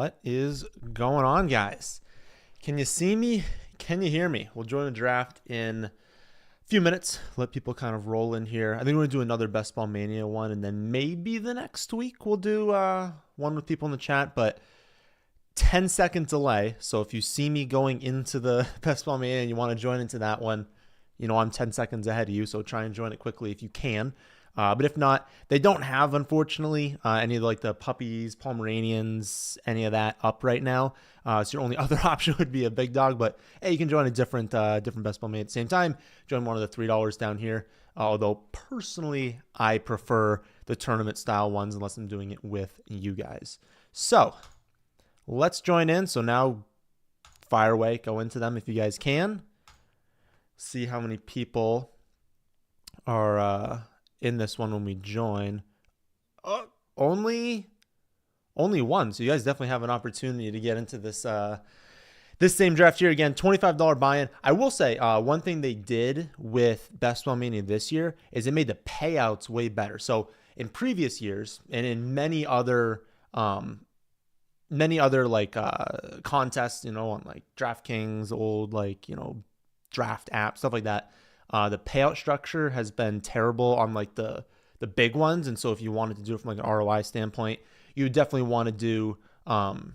What is going on, guys? Can you see me? Can you hear me? We'll join the draft in a few minutes. Let people kind of roll in here. I think we're going to do another Best Ball Mania one, and then maybe the next week we'll do one with people in the chat, but 10-second delay. So if you see me going into the Best Ball Mania and you want to join into that one, you know I'm 10 seconds ahead of you, so try and join it quickly if you can. But if not, they don't have, unfortunately, any of like the puppies, Pomeranians, any of that up right now. So your only other option would be a big dog. But hey, you can join a different Best Ball Mania at the same time. Join one of the $3 down here. Although personally, I prefer the tournament style ones unless I'm doing it with you guys. So let's join in. So now fire away, go into them if you guys can. See how many people are in this one when we join. Only one. So you guys definitely have an opportunity to get into this this same draft here. Again, $25 buy-in. I will say one thing they did with Best Ball Mania this year is it made the payouts way better. So in previous years and in many other like contests, you know, on like DraftKings, old like, you know, draft apps, stuff like that. The payout structure has been terrible on like the big ones. And so if you wanted to do it from like an ROI standpoint, you would definitely want to do, you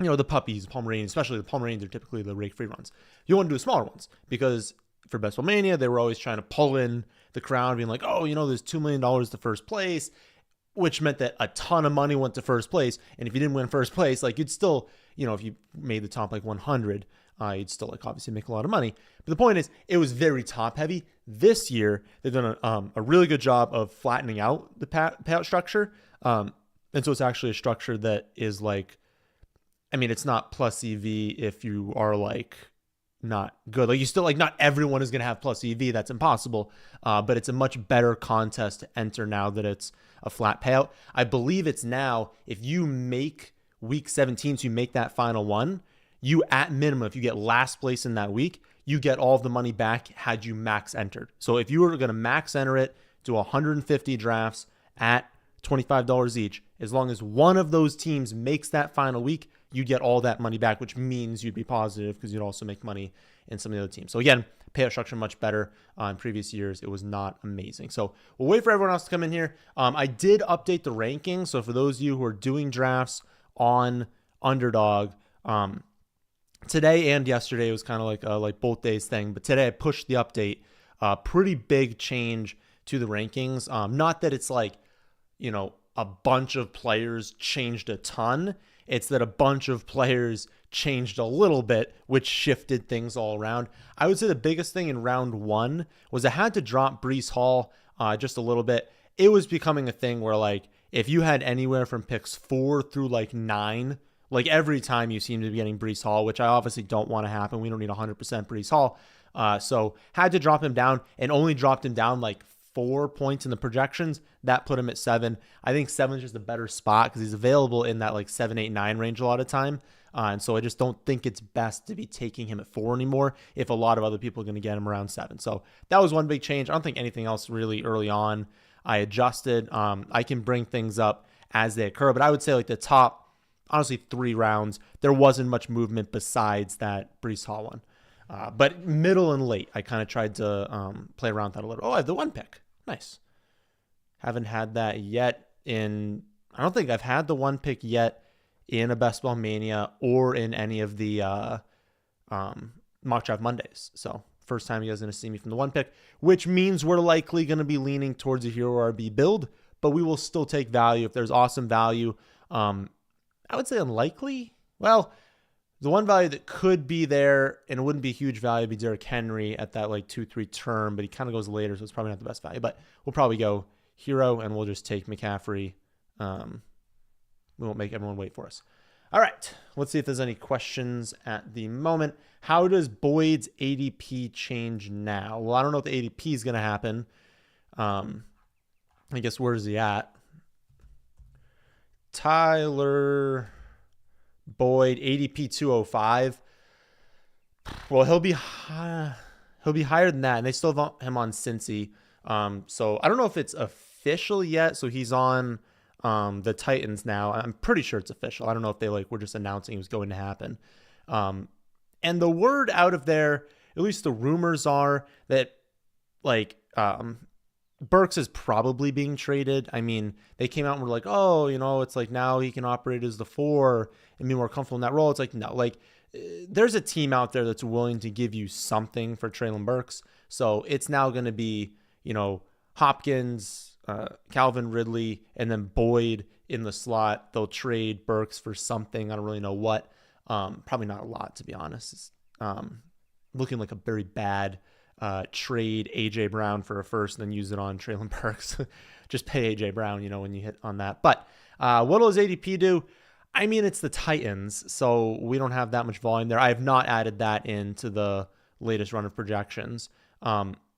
know, the puppies, Pomeranians, especially the Pomeranians are typically the rake-free ones. You want to do smaller ones because for Best Ball Mania, they were always trying to pull in the crowd being like, oh, you know, there's $2 million to first place, which meant that a ton of money went to first place. And if you didn't win first place, like you'd still, you know, if you made the top like 100, you'd still like obviously make a lot of money. But the point is, it was very top heavy. This year, they've done a really good job of flattening out the payout structure. And so it's actually a structure that is like, I mean, it's not plus EV if you are like not good. Like you still like not everyone is going to have plus EV. That's impossible. But it's a much better contest to enter now that it's a flat payout. I believe it's now, if you make week 17, so you make that final one, you at minimum, if you get last place in that week, you get all of the money back had you max entered. So if you were going to max enter it, do 150 drafts at $25 each, as long as one of those teams makes that final week, you get all that money back, which means you'd be positive because you'd also make money in some of the other teams. So again, payout structure much better. In previous years, it was not amazing. So we'll wait for everyone else to come in here. I did update the rankings. So for those of you who are doing drafts on Underdog, today and yesterday was kind of like both days thing, but today I pushed the update. Pretty big change to the rankings. Not that it's like, you know, a bunch of players changed a ton. It's that a bunch of players changed a little bit, which shifted things all around. I would say the biggest thing in round one was I had to drop Breece Hall just a little bit. It was becoming a thing where like if you had anywhere from picks 4 through like 9, like every time you seem to be getting Breece Hall, which I obviously don't want to happen. We don't need 100% Breece Hall. So had to drop him down and only dropped him down like 4 points in the projections. That put him at 7. I think 7 is just a better spot because he's available in that like 7, 8, 9 range a lot of time. And so I just don't think it's best to be taking him at 4 anymore if a lot of other people are going to get him around 7. So that was one big change. I don't think anything else really early on I adjusted. I can bring things up as they occur, but I would say like the top, honestly, 3 rounds, there wasn't much movement besides that Breece Hall one. But middle and late, I kind of tried to play around with that a little. Oh, I have the 1 pick. Nice. Haven't had that yet I don't think I've had the 1 pick yet in a Best Ball Mania or in any of the Mock Draft Mondays. So first time you guys are going to see me from the 1 pick, which means we're likely going to be leaning towards a Hero RB build, but we will still take value. If there's awesome value, I would say unlikely. Well, the one value that could be there, and it wouldn't be a huge value, would be Derrick Henry at that like 2-3 term, but he kind of goes later, so it's probably not the best value. But we'll probably go Hero, and we'll just take McCaffrey. We won't make everyone wait for us. All right, let's see if there's any questions at the moment. How does Boyd's ADP change now? Well, I don't know if the ADP is going to happen. I guess where is he at? Tyler Boyd, ADP 205. Well, he'll be higher than that, and they still have him on Cincy. So I don't know if it's official yet. So he's on the Titans now. I'm pretty sure it's official. I don't know if they were just announcing it was going to happen. And the word out of there, at least the rumors are that Burks is probably being traded. I mean, they came out and were like, oh, it's like now he can operate as the 4 and be more comfortable in that role. It's like, no, there's a team out there that's willing to give you something for Treylon Burks. So it's now going to be, Hopkins, Calvin Ridley, and then Boyd in the slot. They'll trade Burks for something. I don't really know what. Probably not a lot, to be honest. It's looking like a very bad trade AJ Brown for a first and then use it on Treylon Burks. Just pay AJ Brown, when you hit on that. But what will his ADP do? I mean, it's the Titans, so we don't have that much volume there. I have not added that into the latest run of projections.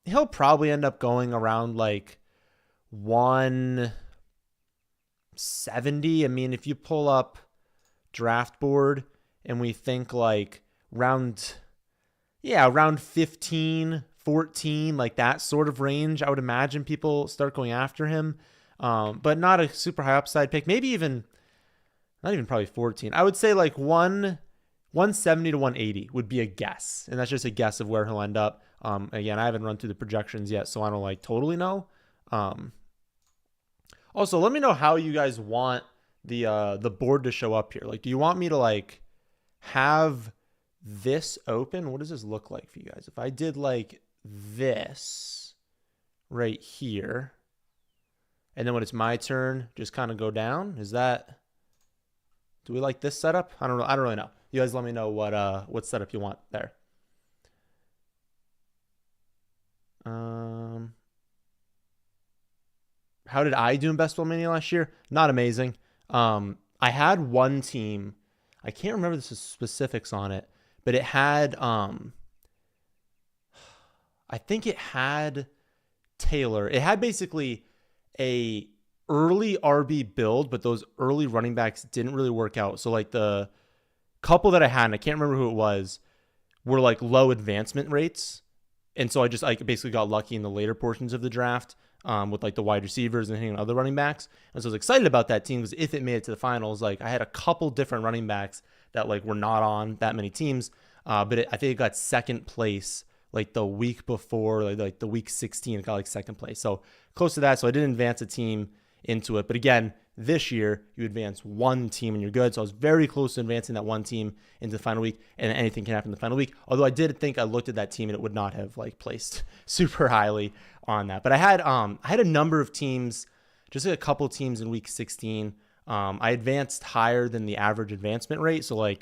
He'll probably end up going around 170. I mean, if you pull up draft board and we think round 15, 14, that sort of range, I would imagine people start going after him. But not a super high upside pick. Maybe even, not even probably 14. I would say 170 to 180 would be a guess. And that's just a guess of where he'll end up. Again, I haven't run through the projections yet, so I don't totally know. Also, let me know how you guys want the board to show up here. Do you want me to have this open? What does this look like for you guys? If I did this right here, and then when it's my turn, just kind of go down. Do we like this setup? I don't know. I don't really know. You guys let me know what setup you want there. How did I do in Best Ball Mania last year? Not amazing. I had one team. I can't remember the specifics on it, but it had, I think it had Taylor. It had basically a early RB build, but those early running backs didn't really work out. So the couple that I had, and I can't remember who it was, were low advancement rates. And so I basically got lucky in the later portions of the draft with the wide receivers and hitting other running backs. And so I was excited about that team because if it made it to the finals, I had a couple different running backs that were not on that many teams. But I think it got second place the week before, the week 16, it got second place. So close to that. So I didn't advance a team into it. But again, this year you advance one team and you're good. So I was very close to advancing that one team into the final week, and anything can happen in the final week. Although I did think I looked at that team and it would not have placed super highly on that. But I had a number of teams, just a couple teams in week 16. I advanced higher than the average advancement rate. So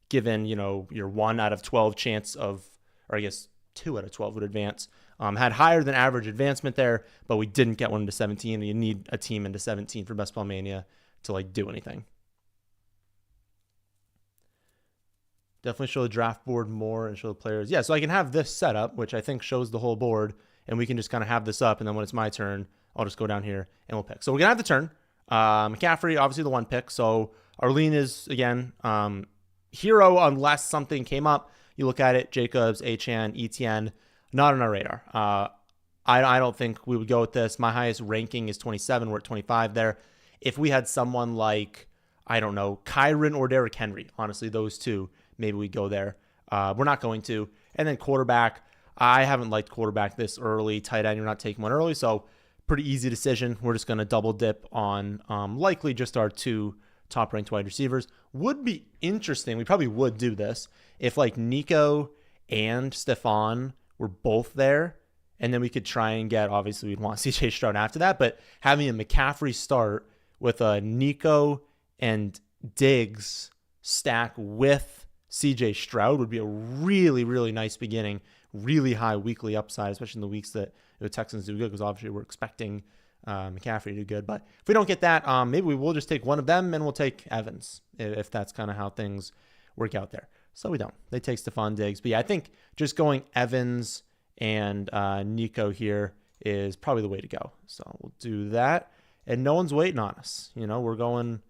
given, your 1 out of 12 chance of, or I guess 2 out of 12 would advance, had higher than average advancement there, but we didn't get one into 17. You need a team into 17 for Best Ball Mania to do anything. Definitely show the draft board more and show the players. Yeah, so I can have this set up, which I think shows the whole board, and we can just kind of have this up, and then when it's my turn, I'll just go down here and we'll pick. So we're going to have the turn. McCaffrey, obviously the one pick. So our lean is, again, hero unless something came up. You look at it, Jacobs, Achane, Etienne, not on our radar. I don't think we would go with this. My highest ranking is 27. We're at 25 there. If we had someone I don't know, Kyron or Derrick Henry, honestly, those two, maybe we'd go there. We're not going to. And then quarterback, I haven't liked quarterback this early. Tight end, you're not taking one early, so pretty easy decision. We're just going to double dip on likely just our 2 top-ranked wide receivers. Would be interesting. We probably would do this if Nico and Stephon were both there, and then we could try and get, obviously we'd want CJ Stroud after that, but having a McCaffrey start with a Nico and Diggs stack with CJ Stroud would be a really, really nice beginning, really high weekly upside, especially in the weeks that the Texans do good, because obviously we're expecting McCaffrey to do good. But if we don't get that, maybe we will just take one of them and we'll take Evans if that's kind of how things work out there. So we don't. They take Stephon Diggs. But yeah, I think just going Evans and Nico here is probably the way to go. So we'll do that. And no one's waiting on us. We're going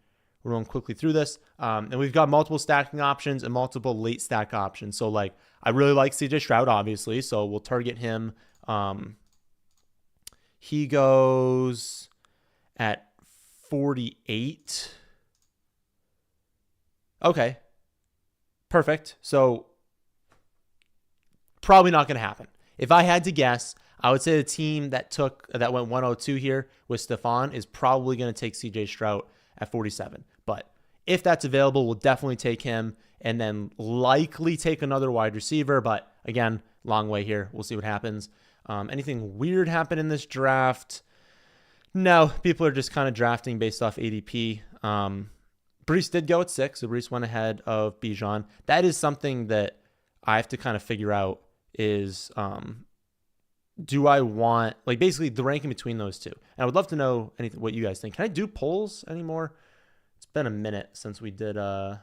quickly through this. And we've got multiple stacking options and multiple late stack options. So I really like CJ Stroud, obviously. So we'll target him. He goes at 48. Okay, perfect. So probably not going to happen. If I had to guess, I would say the team that went 102 here with Stephon is probably going to take CJ Stroud at 47. But if that's available, we'll definitely take him and then likely take another wide receiver. But again, long way here. We'll see what happens. Anything weird happen in this draft? No, people are just kind of drafting based off ADP. Brees did go at 6, so Brees went ahead of Bijan. That is something that I have to kind of figure out is do I want, like, basically the ranking between those two. And I would love to know what you guys think. Can I do polls anymore? It's been a minute since we did a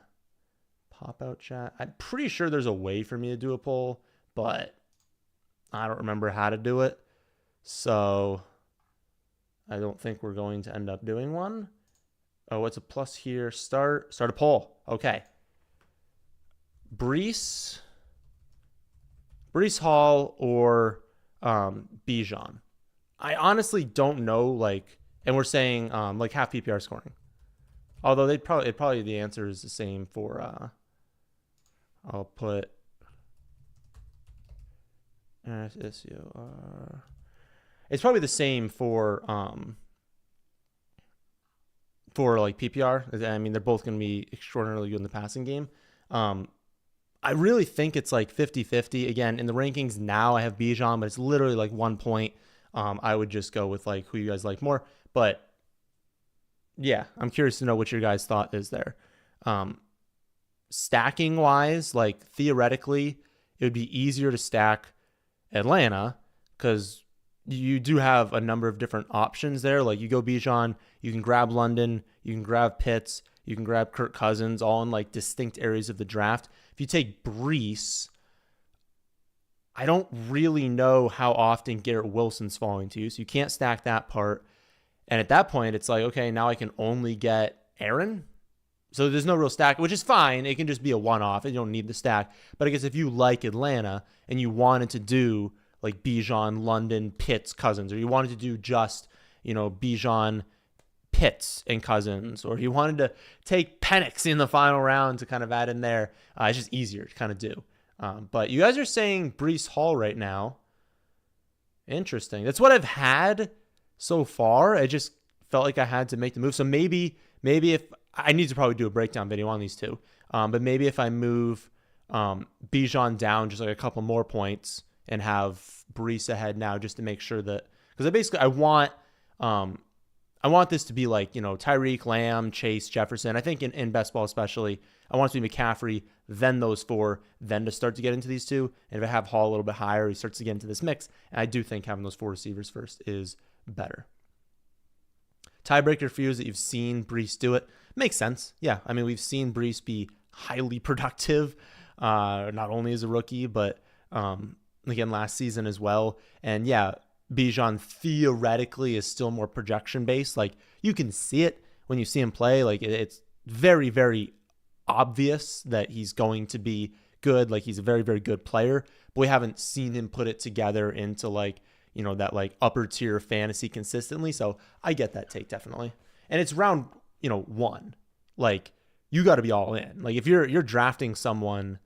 pop-out chat. I'm pretty sure there's a way for me to do a poll, but I don't remember how to do it. So I don't think we're going to end up doing one. Oh, what's a plus here? Start a poll. Okay. Brees Hall or Bijan. I honestly don't know, like, and we're saying like half PPR scoring. Although probably the answer is the same for I'll put SEO. It's probably the same for like PPR. I mean, they're both going to be extraordinarily good in the passing game. I really think it's like 50-50. Again, in the rankings now I have Bijan, but it's literally like 1 point. I would just go with like who you guys like more. But yeah, I'm curious to know what your guys' thought is there. Stacking wise, like theoretically, it would be easier to stack Atlanta because you do have a number of different options there. Like you go Bijan, you can grab London, you can grab Pitts, you can grab Kirk Cousins, all in like distinct areas of the draft. If you take Brees, I don't really know how often Garrett Wilson's falling to you, so you can't stack that part. And at that point, it's like, okay, now I can only get Aaron. So there's no real stack, which is fine. It can just be a one-off. You don't need the stack. But I guess if you like Atlanta and you wanted to do like Bijan, London, Pitts, Cousins, or you wanted to do just, Bijan, Pitts, and Cousins, or you wanted to take Penix in the final round to kind of add in there, it's just easier to kind of do. But you guys are saying Brees Hall right now. Interesting. That's what I've had so far. I just felt like I had to make the move. So maybe if I need to probably do a breakdown video on these two, but maybe if I move Bijan down just like a couple more points and have Brees ahead now, just to make sure that, because I want this to be like, Tyreek, Lamb, Chase, Jefferson. I think in best ball especially, I want it to be McCaffrey, then those four, then to start to get into these two. And if I have Hall a little bit higher, he starts to get into this mix. And I do think having those four receivers first is better. Tiebreaker for you is that you've seen Brees do it. Makes sense. Yeah, I mean, we've seen Brees be highly productive, not only as a rookie, but again, last season as well. And yeah, Bijan theoretically is still more projection based. Like you can see it when you see him play. Like it's very, very obvious that he's going to be good. Like he's a very, very good player, but we haven't seen him put it together into like, that like upper tier fantasy consistently. So I get that take definitely. And it's round, 1. Like you got to be all in. Like if you're drafting someone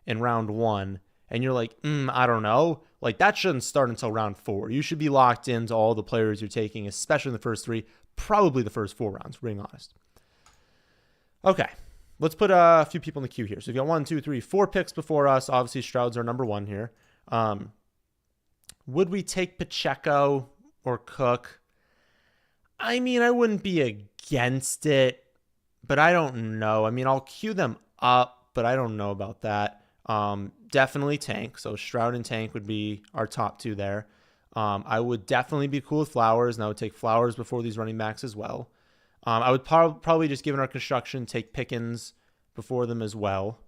in round 1 and you're like, I don't know, like that shouldn't start until round 4. You should be locked into all the players you're taking, especially in the first 3, probably the first 4 rounds, being honest. Okay, let's put a few people in the queue here. So we've got 1, 2, 3, 4 picks before us. Obviously, Stroud's our number 1 here. Would we take Pacheco or Cook? I mean, I wouldn't be against it, but I don't know. I mean, I'll queue them up, but I don't know about that. Definitely Tank. So Stroud and Tank would be our top 2 there. I would definitely be cool with Flowers, and I would take Flowers before these running backs as well. I would probably just, given our construction, take Pickens before them as well.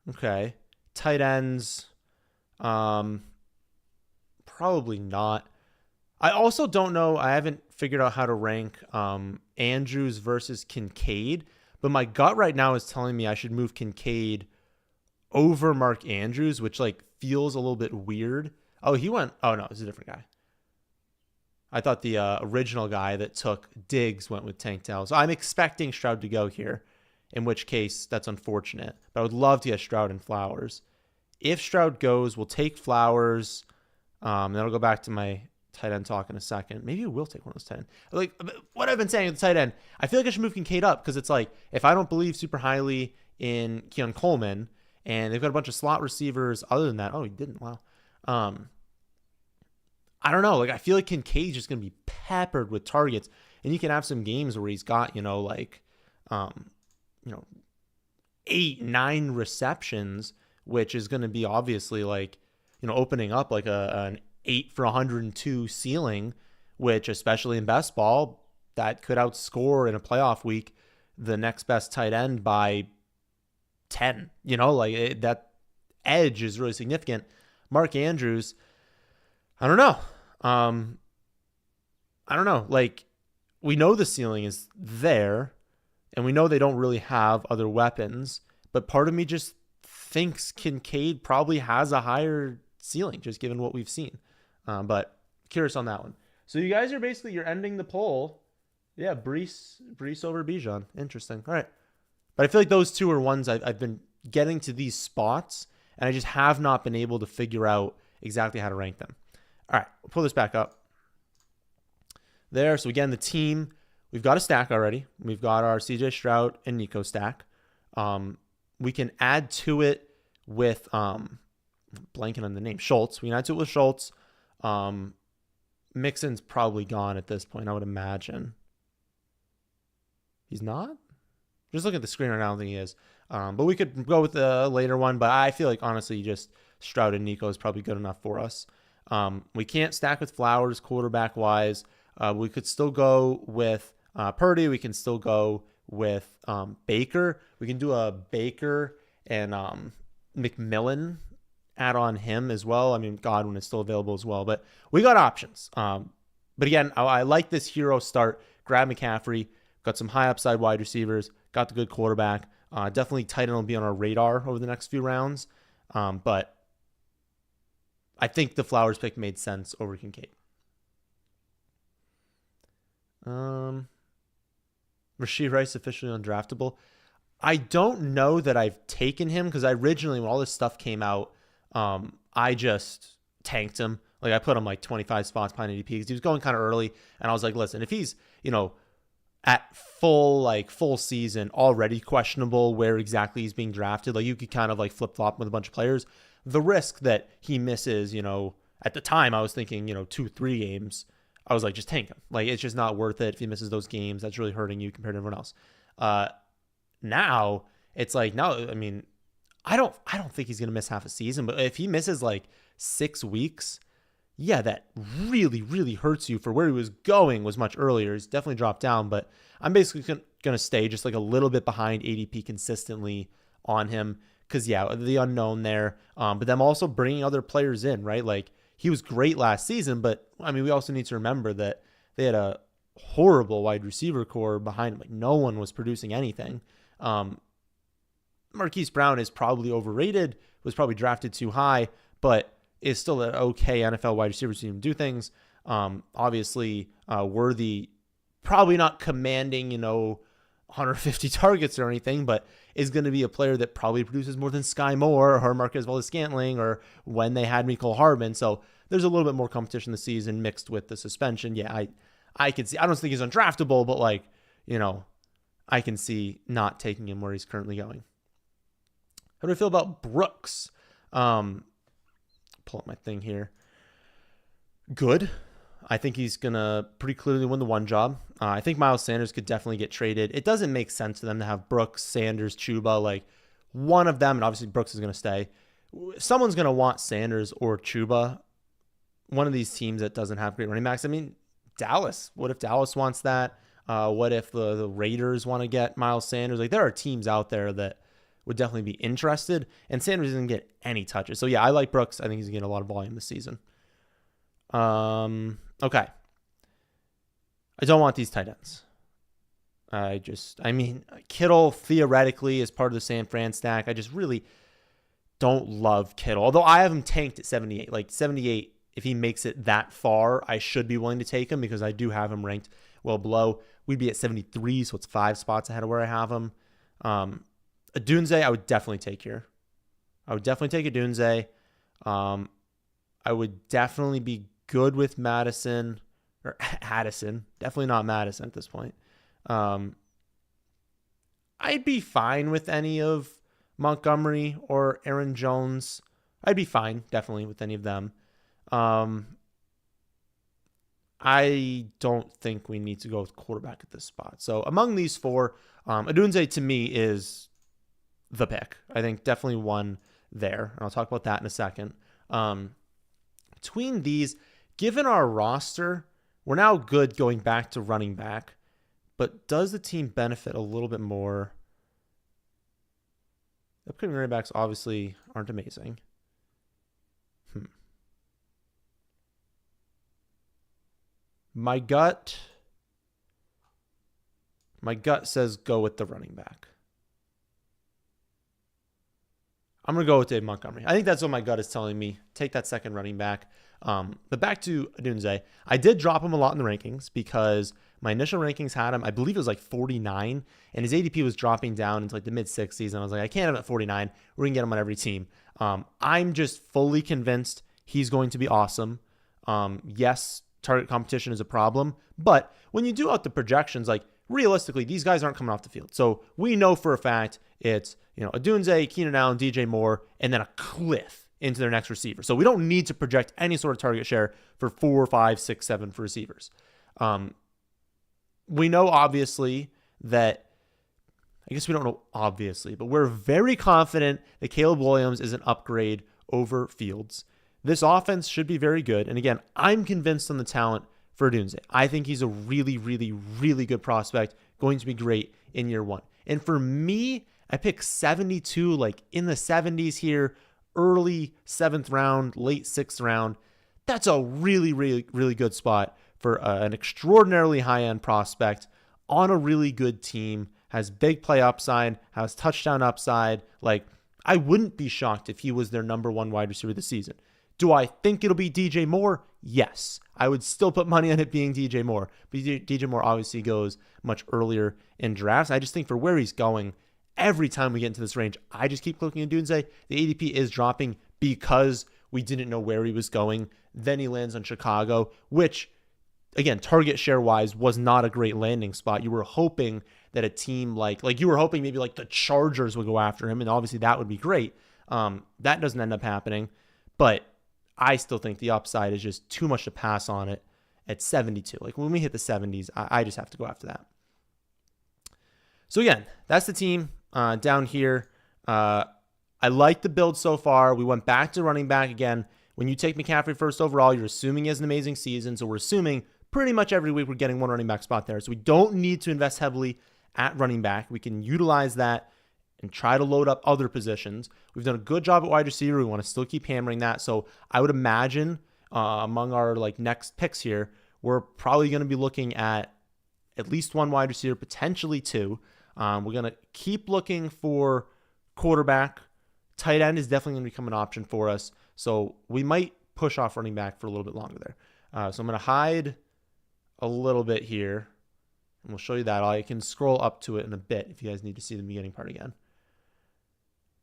Okay. Tight ends. Probably not. I also don't know. I haven't figured out how to rank Andrews versus Kincaid, but my gut right now is telling me I should move Kincaid over Mark Andrews, which like feels a little bit weird. Oh, he went. Oh no, it's a different guy. I thought the original guy that took Diggs went with Tank Dell. So I'm expecting Stroud to go here, in which case that's unfortunate. But I would love to get Stroud and Flowers. If Stroud goes, we'll take Flowers. Then I'll go back to my tight end talk in a second. Maybe we'll take one of those tight end. Like what I've been saying at the tight end, I feel like I should move Kincaid up because it's like if I don't believe super highly in Keon Coleman and they've got a bunch of slot receivers other than that. Oh, he didn't. Wow. I don't know. Like I feel like Kincaid's just gonna be peppered with targets, and you can have some games where he's got 8-9 receptions, which is gonna be obviously like opening up like an 8 for 102 ceiling, which especially in best ball that could outscore in a playoff week the next best tight end by 10. That edge is really significant. Mark Andrews. I don't know. Like, we know the ceiling is there, and we know they don't really have other weapons, but part of me just thinks Kincaid probably has a higher ceiling, just given what we've seen. But curious on that one. So you guys are you're ending the poll. Yeah, Brees over Bijan. Interesting. All right. But I feel like those two are ones I've been getting to these spots, and I just have not been able to figure out exactly how to rank them. All right, we'll pull this back up. There, so again, the team, we've got a stack already. We've got our CJ Stroud and Nico stack. We can add to it with, blanking on the name, Schultz. We can add to it with Schultz. Mixon's probably gone at this point, I would imagine. He's not? Just look at the screen right now, I don't think he is. But we could go with a later one, but I feel like, honestly, just Stroud and Nico is probably good enough for us. We can't stack with Flowers quarterback-wise. We could still go with Purdy. We can still go with Baker. We can do a Baker and McMillan add on him as well. I mean, Godwin is still available as well. But we got options. But again, I like this hero start. Grab McCaffrey. Got some high upside wide receivers. Got the good quarterback. Definitely tight end will be on our radar over the next few rounds. But I think the Flowers pick made sense over Kincaid. Rashee Rice officially undraftable. I don't know that I've taken him because I originally, when all this stuff came out, I just tanked him. Like I put him like 25 spots behind ADP because he was going kind of early. And I was like, listen, if he's, at full season already questionable where exactly he's being drafted, like you could kind of like flip-flop with a bunch of players. The risk that he misses, at the time I was thinking, 2-3 games, I was like, just tank him. Like, it's just not worth it if he misses those games. That's really hurting you compared to everyone else. Now it's like, no, I mean, I don't think he's going to miss half a season, but if he misses like 6 weeks, yeah, that really, really hurts you for where he was going was much earlier. He's definitely dropped down, but I'm basically going to stay just like a little bit behind ADP consistently on him. Because, yeah, the unknown there. But them also bringing other players in, right? Like, he was great last season, but, I mean, we also need to remember that they had a horrible wide receiver core behind him. Like, no one was producing anything. Marquise Brown is probably overrated, was probably drafted too high, but is still an okay NFL wide receiver to do things. Obviously, Worthy, probably not commanding, 150 targets or anything, but is going to be a player that probably produces more than Sky Moore or Marquez Valdes-Scantling or when they had Mecole Hardman. So there's a little bit more competition this season mixed with the suspension. Yeah, I can see. I don't think he's undraftable, but I can see not taking him where he's currently going. How do I feel about Brooks? Pull up my thing here. Good. I think he's going to pretty clearly win the one job. I think Miles Sanders could definitely get traded. It doesn't make sense for them to have Brooks, Sanders, Chuba, like one of them, and obviously Brooks is going to stay. Someone's going to want Sanders or Chuba. One of these teams that doesn't have great running backs. I mean, Dallas. What if Dallas wants that? What if the Raiders want to get Miles Sanders? Like, there are teams out there that would definitely be interested, and Sanders doesn't get any touches. So, yeah, I like Brooks. I think he's going to get a lot of volume this season. Okay. I don't want these tight ends. Kittle theoretically is part of the San Fran stack. I just really don't love Kittle. Although I have him tanked at 78. Like 78 if he makes it that far, I should be willing to take him because I do have him ranked well below. We'd be at 73, so it's 5 spots ahead of where I have him. Adunze, I would definitely take here. I would definitely take Adunze. I would definitely be good with Madison or Addison. Definitely not Madison at this point. I'd be fine with any of Montgomery or Aaron Jones. I'd be fine, definitely, with any of them. I don't think we need to go with quarterback at this spot. So among these 4, Adunze to me is the pick. I think definitely one there. And I'll talk about that in a second. Between these, given our roster, we're now good going back to running back. But does the team benefit a little bit more? The upcoming running backs obviously aren't amazing. My gut says go with the running back. I'm going to go with Dave Montgomery. I think that's what my gut is telling me. Take that second running back. But back to Adunze. I did drop him a lot in the rankings because my initial rankings had him, I believe it was like 49, and his ADP was dropping down into like the mid-60s, and I was like, I can't have him at 49. We're going to get him on every team. I'm just fully convinced he's going to be awesome. Yes, target competition is a problem, but when you do out the projections, like realistically, these guys aren't coming off the field. So we know for a fact it's, Adunze, Keenan Allen, DJ Moore, and then a cliff into their next receiver. So we don't need to project any sort of target share for 4, 5, 6, 7 for receivers. We know obviously that, I guess we don't know obviously, but we're very confident that Caleb Williams is an upgrade over Fields. This offense should be very good. And again, I'm convinced on the talent for Adunze. I think he's a really, really, really good prospect, going to be great in year 1. And for me, I pick 72, like in the 70s here, early 7th round, late 6th round. That's a really, really, really good spot for an extraordinarily high-end prospect on a really good team, has big play upside, has touchdown upside. Like, I wouldn't be shocked if he was their number 1 wide receiver this season. Do I think it'll be DJ Moore? Yes. I would still put money on it being DJ Moore. But DJ Moore obviously goes much earlier in drafts. I just think for where he's going, every time we get into this range, I just keep looking at Adunze. The ADP is dropping because we didn't know where he was going. Then he lands on Chicago, which, again, target share-wise, was not a great landing spot. You were hoping that a team like you were hoping maybe like the Chargers would go after him, and obviously that would be great. That doesn't end up happening, but I still think the upside is just too much to pass on it at 72. Like when we hit the 70s, I just have to go after that. So again, that's the team down here. I like the build so far. We went back to running back again. When you take McCaffrey first overall, you're assuming he has an amazing season. So we're assuming pretty much every week we're getting one running back spot there. So we don't need to invest heavily at running back. We can utilize that and try to load up other positions. We've done a good job at wide receiver. We want to still keep hammering that. So I would imagine among our next picks here, we're probably going to be looking at least 1 wide receiver, potentially 2. We're going to keep looking for quarterback. Tight end is definitely going to become an option for us. So we might push off running back for a little bit longer there. So I'm going to hide a little bit here, and we'll show you that. I can scroll up to it in a bit if you guys need to see the beginning part again.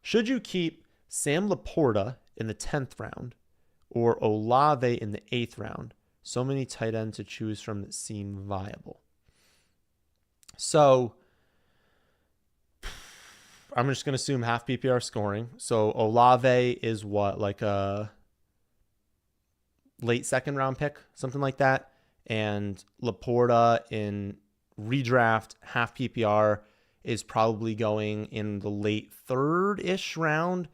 Should you keep Sam Laporta in the 10th round or Olave in the 8th round? So many tight ends to choose from that seem viable. So I'm just going to assume half PPR scoring. So Olave is what, like a late 2nd round pick, something like that. And Laporta in redraft, half PPR, is probably going in the late 3rd-ish round.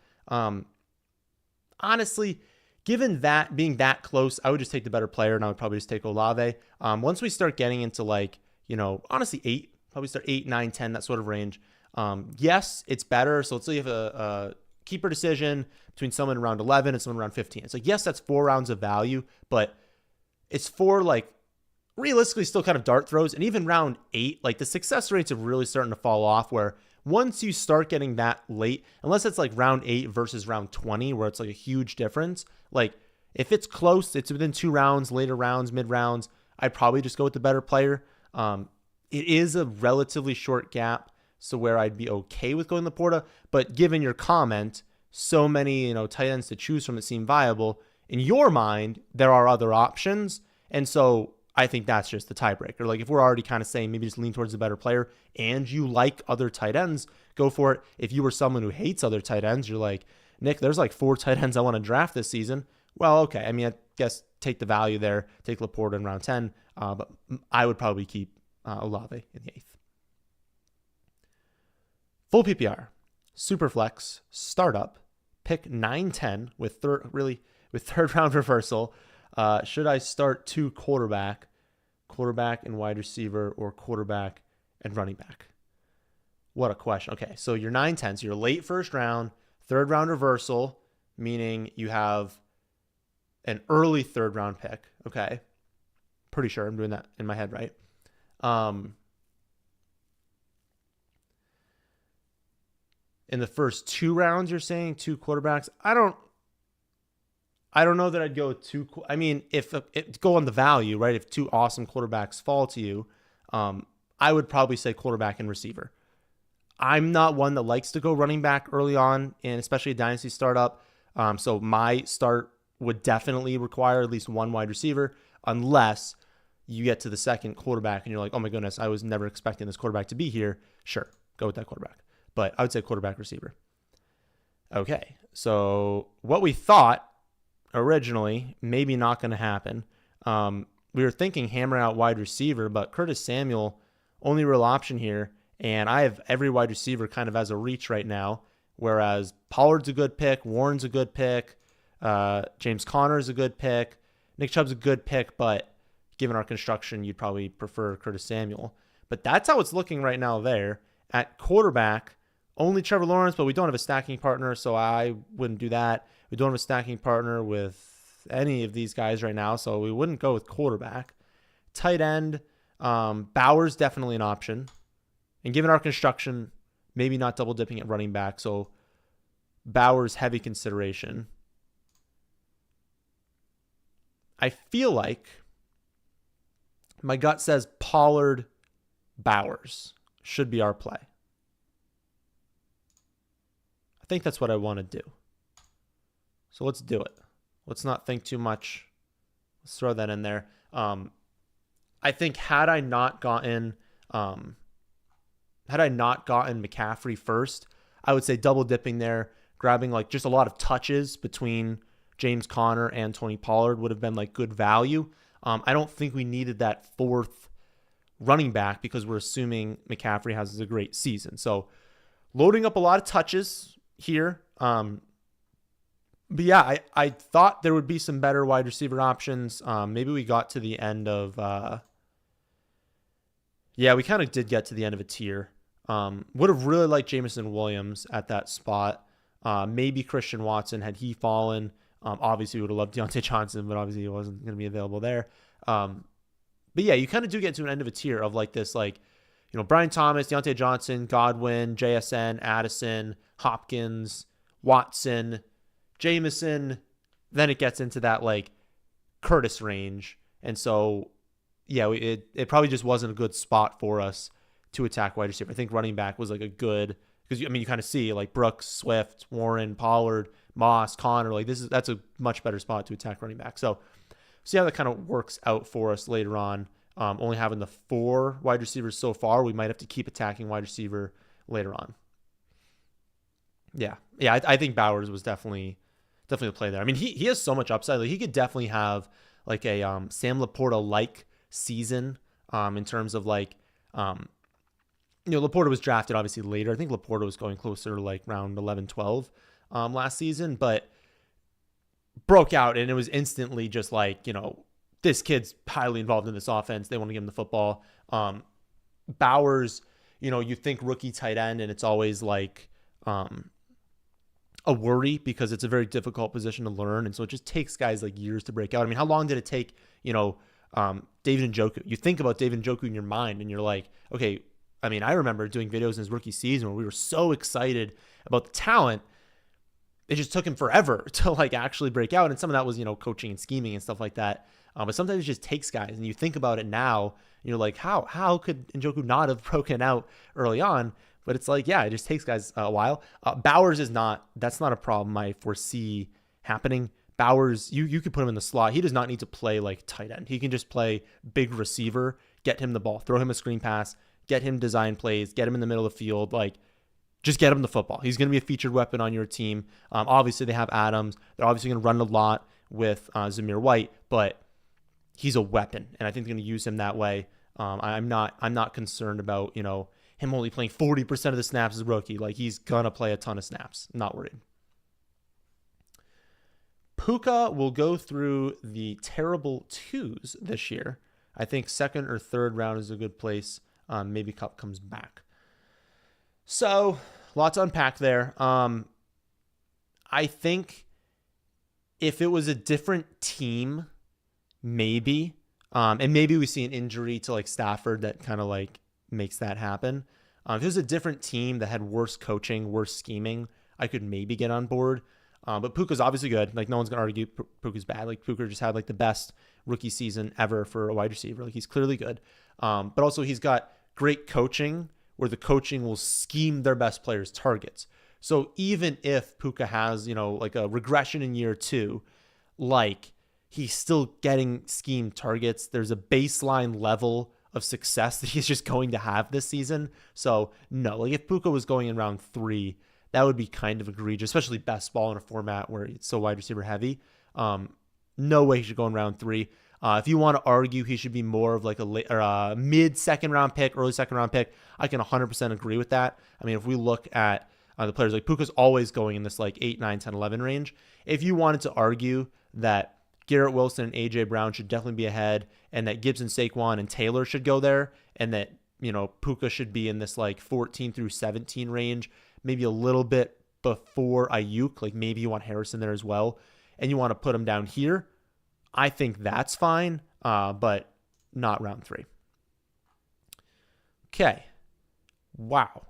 Honestly, given that being that close, I would just take the better player, and I would probably just take Olave. Once we start getting into honestly 8, probably start 8, 9, 10, that sort of range. Yes, it's better. So let's say you have a keeper decision between someone around 11 and someone around 15. It's like, yes, that's 4 rounds of value, but it's 4 realistically still kind of dart throws. And even round 8, the success rates are really starting to fall off, where once you start getting that late, unless it's round 8 versus round 20, where it's a huge difference, If it's close, it's within 2 rounds, later rounds, mid rounds, I'd probably just go with the better player. It is a relatively short gap, so where I'd be okay with going Laporta. But given your comment, so many tight ends to choose from that seem viable. In your mind, there are other options, and so I think that's just the tiebreaker. Like if we're already kind of saying maybe just lean towards the better player, and you like other tight ends, go for it. If you were someone who hates other tight ends, you're like, Nick, there's like 4 tight ends I want to draft this season. Well, okay. I mean, I guess take the value there, take Laporta in round 10, but I would probably keep Olave in the 8th. Full PPR, Superflex, startup, pick 9-10 with third round reversal. Should I start 2 quarterback and wide receiver, or quarterback and running back? What a question. Okay, so you're 9-10, so you're late first round, third round reversal, meaning you have an early third round pick. Okay, pretty sure I'm doing that in my head, right? In the first 2 rounds, you're saying 2 quarterbacks. I don't know that I'd go 2. I mean, if go on the value, right? If 2 awesome quarterbacks fall to you, I would probably say quarterback and receiver. I'm not one that likes to go running back early on, and especially a dynasty startup. So my start would definitely require at least 1 wide receiver, unless you get to the second quarterback and you're like, oh my goodness, I was never expecting this quarterback to be here. Sure, go with that quarterback. But I would say quarterback, receiver. Okay, so what we thought originally, maybe not going to happen. We were thinking hammer out wide receiver, but Curtis Samuel, only real option here. And I have every wide receiver kind of as a reach right now, whereas Pollard's a good pick, Warren's a good pick, James Conner is a good pick, Nick Chubb's a good pick, but given our construction, you'd probably prefer Curtis Samuel. But that's how it's looking right now there. At quarterback, only Trevor Lawrence, but we don't have a stacking partner, so I wouldn't do that. We don't have a stacking partner with any of these guys right now, so we wouldn't go with quarterback. Tight end, Bauer's definitely an option. And given our construction, maybe not double dipping at running back, so Bauer's heavy consideration. I feel like my gut says Pollard, Bowers should be our play. I think that's what I want to do. So let's do it. Let's not think too much. Let's throw that in there. I think had I not gotten McCaffrey first, I would say double dipping there, grabbing like just a lot of touches between James Conner and Tony Pollard would have been like good value. I don't think we needed that 4th running back because we're assuming McCaffrey has a great season. So loading up a lot of touches here. But yeah, I thought there would be some better wide receiver options. Maybe we got to the end of we kind of did get to the end of a tier. Would have really liked Jameson Williams at that spot. Maybe Christian Watson had he fallen. Obviously, we would have loved Deontay Johnson, but obviously he wasn't going to be available there. But yeah, you kind of do get to an end of a tier of like this, like, Brian Thomas, Deontay Johnson, Godwin, JSN, Addison, Hopkins, Watson, Jameson. Then it gets into that like Curtis range. And so, yeah, it probably just wasn't a good spot for us to attack wide receiver. I think running back was like a good, because you kind of see like Brooks, Swift, Warren, Pollard, Moss, Connor, like that's a much better spot to attack running back. So see how that kind of works out for us later on. Only having the 4 wide receivers so far, we might have to keep attacking wide receiver later on. Yeah, I think Bowers was definitely the play there. I mean, he has so much upside. Like he could definitely have like a Sam Laporta like season in terms of like Laporta was drafted obviously later. I think Laporta was going closer to like round 11, 12 last season, but broke out and it was instantly just like, this kid's highly involved in this offense. They want to give him the football. Bowers, you think rookie tight end and it's always like a worry because it's a very difficult position to learn. And so it just takes guys like years to break out. I mean, how long did it take, David Njoku? You think about David Njoku in your mind and you're like, okay, I mean, I remember doing videos in his rookie season where we were so excited about the talent. it just took him forever to like actually break out. And some of that was, coaching and scheming and stuff like that. But sometimes it just takes guys, and you think about it now, and you're like, how could Njoku not have broken out early on? But it's like, yeah, it just takes guys a while. Bowers that's not a problem I foresee happening. Bowers, you could put him in the slot. He does not need to play like tight end. He can just play big receiver, get him the ball, throw him a screen pass, get him design plays, get him in the middle of the field, like just get him the football. He's going to be a featured weapon on your team. Obviously, they have Adams. They're obviously going to run a lot with Zamir White, but he's a weapon, and I think they're going to use him that way. I'm not concerned about him only playing 40% of the snaps as a rookie. Like, he's going to play a ton of snaps. I'm not worried. Puka will go through the terrible twos this year. I think second or third round is a good place. Maybe Kupp comes back. So, lots to unpack there. I think if it was a different team, maybe, and maybe we see an injury to like Stafford that kind of like makes that happen. If it was a different team that had worse coaching, worse scheming, I could maybe get on board. But Puka's obviously good. Like, no one's going to argue Puka's bad. Like, Puka just had like the best rookie season ever for a wide receiver. Like, he's clearly good. But also he's got great coaching where the coaching will scheme their best players' targets. So even if Puka has, like a regression in year 2, like, he's still getting schemed targets. There's a baseline level of success that he's just going to have this season. So no, like if Puka was going in round 3, that would be kind of egregious, especially best ball in a format where it's so wide receiver heavy. No way he should go in round 3. If you want to argue he should be more of like a mid second round pick, early second round pick, I can 100% agree with that. I mean, if we look at the players, like Puka's always going in this like 8, 9, 10, 11 range. If you wanted to argue that Garrett Wilson and A.J. Brown should definitely be ahead, and that Gibson, Saquon, and Taylor should go there, and that, Puka should be in this like 14 through 17 range, maybe a little bit before Ayuk, like maybe you want Harrison there as well, and you want to put him down here, I think that's fine, but not round 3. Okay. Wow.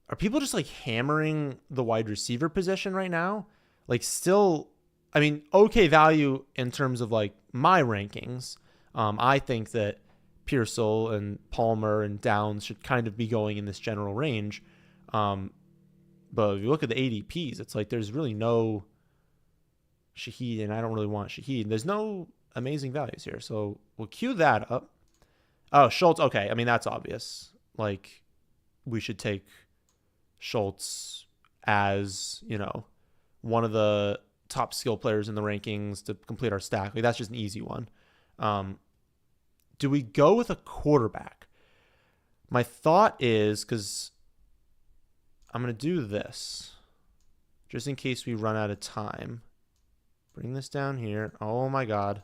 Are people just like hammering the wide receiver position right now? Like, still, I mean, okay value in terms of like my rankings. I think that Pearsall and Palmer and Downs should kind of be going in this general range. But if you look at the ADPs, it's like there's really no Shaheed, and I don't really want Shaheed. There's no amazing values here. So we'll cue that up. Oh, Schultz. Okay. I mean, that's obvious. Like, we should take Schultz as, one of the top skill players in the rankings to complete our stack. Like, that's just an easy one. Do we go with a quarterback? My thought is, because I'm going to do this just in case we run out of time. Bring this down here. Oh my God.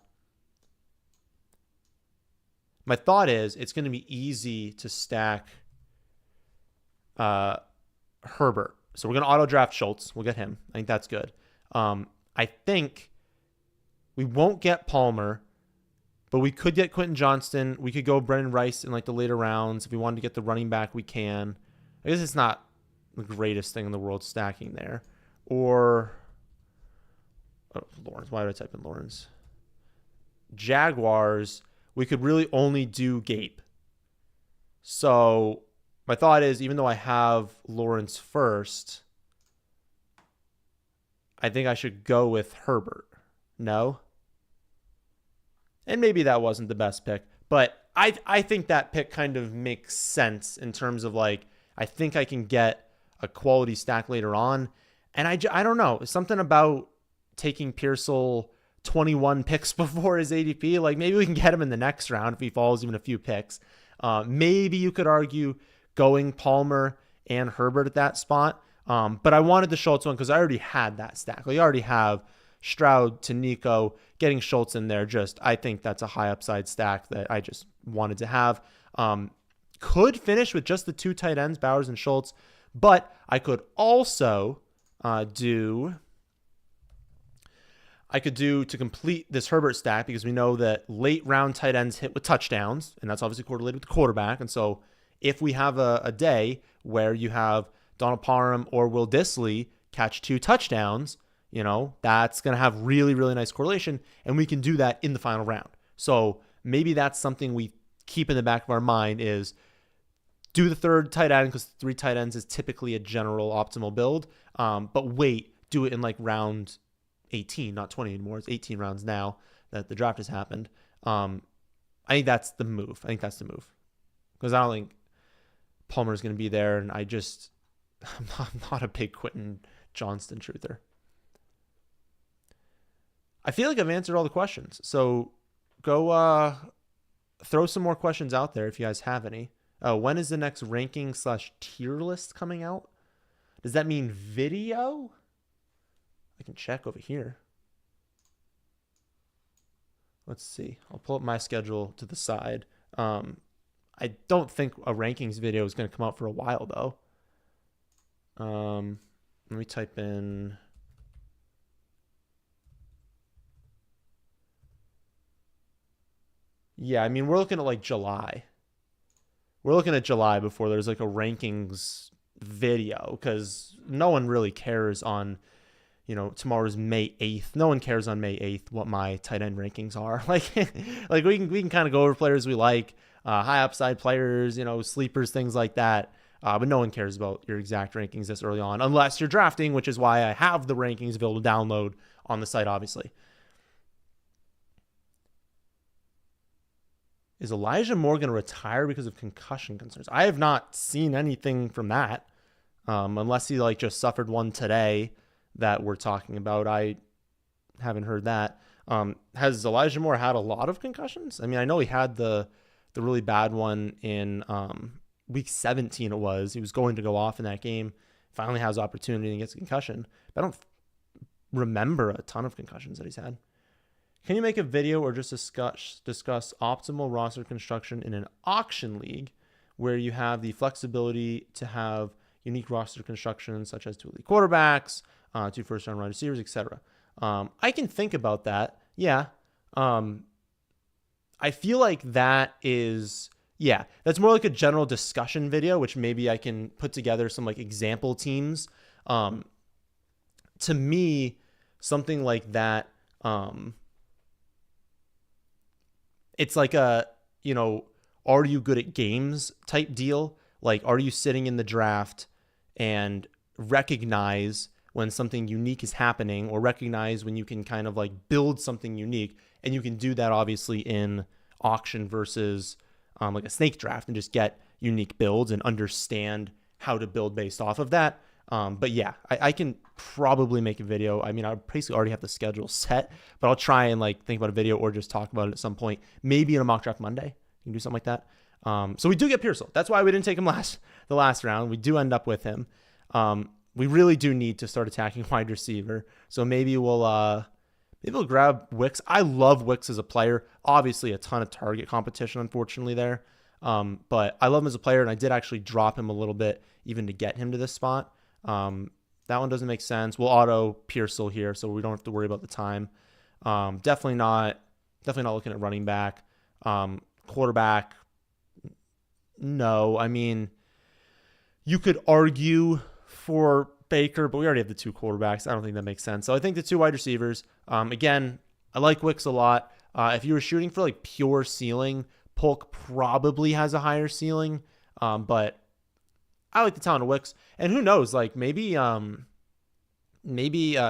My thought is it's going to be easy to stack Herbert. So we're going to auto draft Schultz. We'll get him. I think that's good. I think we won't get Palmer, but we could get Quentin Johnston. We could go Brendan Rice in like the later rounds. If we wanted to get the running back, we can. I guess it's not the greatest thing in the world stacking there. Or Lawrence. Why did I type in Lawrence? Jaguars, we could really only do Gape. So my thought is, even though I have Lawrence first, I think I should go with Herbert. No? And maybe that wasn't the best pick, but I think that pick kind of makes sense in terms of like, I think I can get a quality stack later on. And I don't know, something about taking Pearsall 21 picks before his ADP. Like, maybe we can get him in the next round if he falls even a few picks. Maybe you could argue going Palmer and Herbert at that spot. But I wanted the Schultz one because I already had that stack. Like, I already have Stroud to Nico. Getting Schultz in there, I think that's a high upside stack that I just wanted to have. Could finish with just the 2 tight ends, Bowers and Schultz, but I could also do to complete this Herbert stack, because we know that late round tight ends hit with touchdowns, and that's obviously correlated with the quarterback. And so if we have a day where you have Donald Parham or Will Dissly catch 2 touchdowns, that's going to have really, really nice correlation. And we can do that in the final round. So maybe that's something we keep in the back of our mind is do the third tight end, because 3 tight ends is typically a general optimal build. But do it in like round 18, not 20 anymore. It's 18 rounds now that the draft has happened. I think that's the move. Because I don't think Palmer's going to be there. And I'm not a big Quentin Johnston truther. I feel like I've answered all the questions. So go throw some more questions out there if you guys have any. When is the next ranking/tier list coming out? Does that mean video? I can check over here. Let's see. I'll pull up my schedule to the side. I don't think a rankings video is going to come out for a while, though. Let me type in... Yeah, I mean, we're looking at like July. We're looking at July before there's like a rankings video, because no one really cares on, tomorrow's May 8th. No one cares on May 8th what my tight end rankings are. Like we can kind of go over players we like, high upside players, sleepers, things like that. But no one cares about your exact rankings this early on, unless you're drafting, which is why I have the rankings available to download on the site, obviously. Is Elijah Moore going to retire because of concussion concerns? I have not seen anything from that, unless he just suffered one today that we're talking about. I haven't heard that. Has Elijah Moore had a lot of concussions? I mean, I know he had the really bad one in week 17. It was. He was going to go off in that game. Finally has opportunity and gets a concussion. But I don't remember a ton of concussions that he's had. Can you make a video or just discuss optimal roster construction in an auction league where you have the flexibility to have unique roster constructions such as 2 elite quarterbacks, 2 first-round wide receivers, etc.? I can think about that. Yeah. I feel like that's more like a general discussion video, which maybe I can put together some example teams. To me, something like that, it's like a, are you good at games type deal? Like, are you sitting in the draft and recognize when something unique is happening, or recognize when you can kind of build something unique? And you can do that obviously in auction versus like a snake draft, and just get unique builds and understand how to build based off of that. But yeah, I can probably make a video. I mean, I basically already have the schedule set, but I'll try and think about a video or just talk about it at some point. Maybe in a mock draft Monday, you can do something like that. So we do get Pearsall. That's why we didn't take him the last round. We do end up with him. We really do need to start attacking wide receiver. So maybe we'll grab Wicks. I love Wicks as a player. Obviously, a ton of target competition, unfortunately, there. But I love him as a player, and I did actually drop him a little bit even to get him to this spot. That one doesn't make sense. We'll auto Pearsall here, so we don't have to worry about the time. Definitely not looking at running back. Quarterback, no. I mean, you could argue for Baker, but we already have the 2 quarterbacks. I don't think that makes sense. So I think the 2 wide receivers. Again, I like Wicks a lot. If you were shooting for pure ceiling, Polk probably has a higher ceiling, but I like the talent of Wicks. And who knows, maybe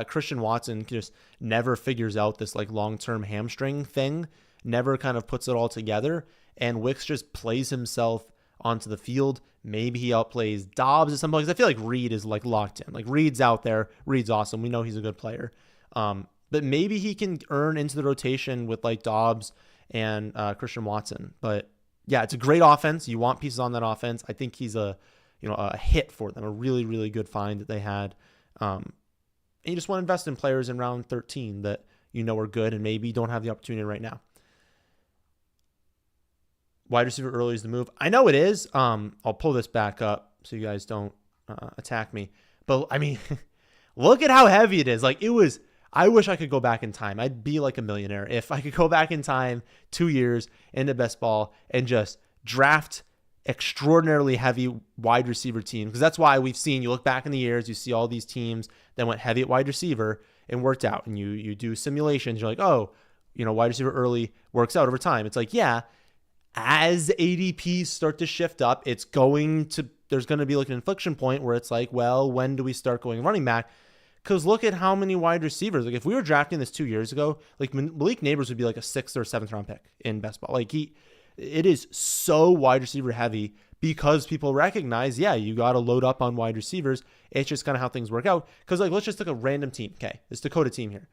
Christian Watson just never figures out this long-term hamstring thing, never kind of puts it all together, and Wicks just plays himself onto the field. Maybe he outplays Dobbs at some point, because I feel like Reed is locked in. Reed's out there. Reed's awesome. We know he's a good player. But maybe he can earn into the rotation with Dobbs and Christian Watson. But yeah, it's a great offense. You want pieces on that offense. I think he's a hit for them, a really, really good find that they had. And you just want to invest in players in round 13 that are good and maybe don't have the opportunity right now. Wide receiver early is the move. I know it is. I'll pull this back up so you guys don't attack me. But I mean, look at how heavy it is. I wish I could go back in time. I'd be like a millionaire if I could go back in time 2 years into best ball and just draft extraordinarily heavy wide receiver team, because that's why we've seen, you look back in the years, you see all these teams that went heavy at wide receiver and worked out, and you do simulations, you're like, oh, wide receiver early works out over time. It's like, yeah, as ADPs start to shift up, there's going to be like an inflection point where it's like, well, when do we start going running back? Because look at how many wide receivers. Like, if we were drafting this 2 years ago, like Malik Neighbors would be like a 6th or 7th round pick in best ball. Like, it is so wide receiver heavy because people recognize, yeah, you got to load up on wide receivers. It's just kind of how things work out. Because, like, let's just take a random team. Okay, this Dakota team here.